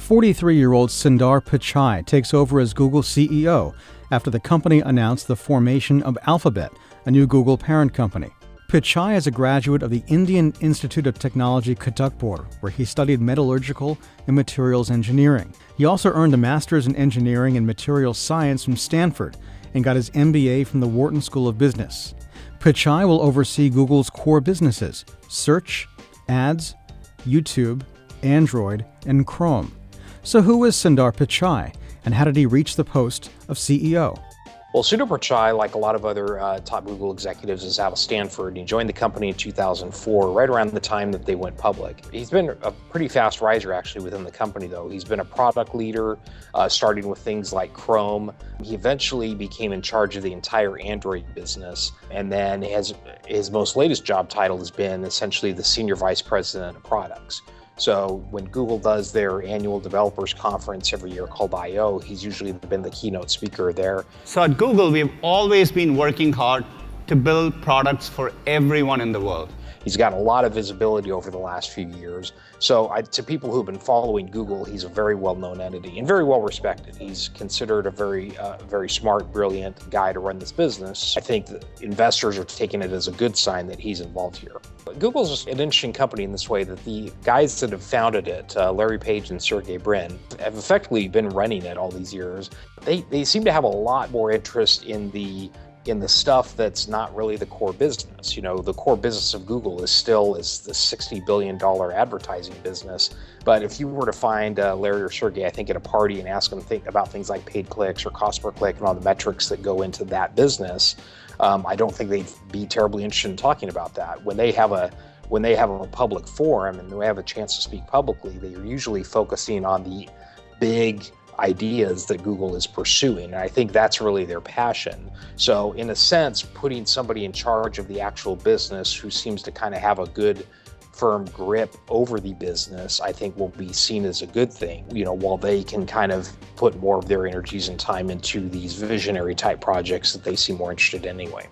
43-year-old Sundar Pichai takes over as Google CEO after the company announced the formation of Alphabet, a new Google parent company. Pichai is a graduate of the Indian Institute of Technology, Khattakpur, where he studied metallurgical and materials engineering. He also earned a master's in engineering and materials science from Stanford and got his MBA from the Wharton School of Business. Pichai will oversee Google's core businesses: Search, Ads, YouTube, Android, and Chrome. So who is Sundar Pichai, and how did he reach the post of CEO? Well, Sundar Pichai, like a lot of other top Google executives, is out of Stanford. He joined the company in 2004, right around the time that they went public. He's been a pretty fast riser, actually, within the company, though. He's been a product leader, starting with things like Chrome. He eventually became in charge of the entire Android business, and then his most latest job title has been essentially the Senior Vice President of Products. So when Google does their annual developers conference every year called I/O, he's usually been the keynote speaker there. So at Google, we've always been working hard to build products for everyone in the world. He's got a lot of visibility over the last few years. So to people who've been following Google, he's a very well-known entity and very well respected. He's considered a very smart, brilliant guy to run this business. I think that investors are taking it as a good sign that he's involved here. But Google's an interesting company in this way that the guys that have founded it, Larry Page and Sergey Brin, have effectively been running it all these years. They seem to have a lot more interest in the stuff that's not really the core business. You know, the core business of Google is the $60 billion advertising business. But if you were to find Larry or Sergey, I think, at a party and ask them about things like paid clicks or cost per click and all the metrics that go into that business, I don't think they'd be terribly interested in talking about that. When they have a public forum and they have a chance to speak publicly, they're usually focusing on the big ideas that Google is pursuing. And I think that's really their passion. So in a sense, putting somebody in charge of the actual business who seems to kind of have a good firm grip over the business, I think will be seen as a good thing, you know, while they can kind of put more of their energies and time into these visionary type projects that they seem more interested in anyway.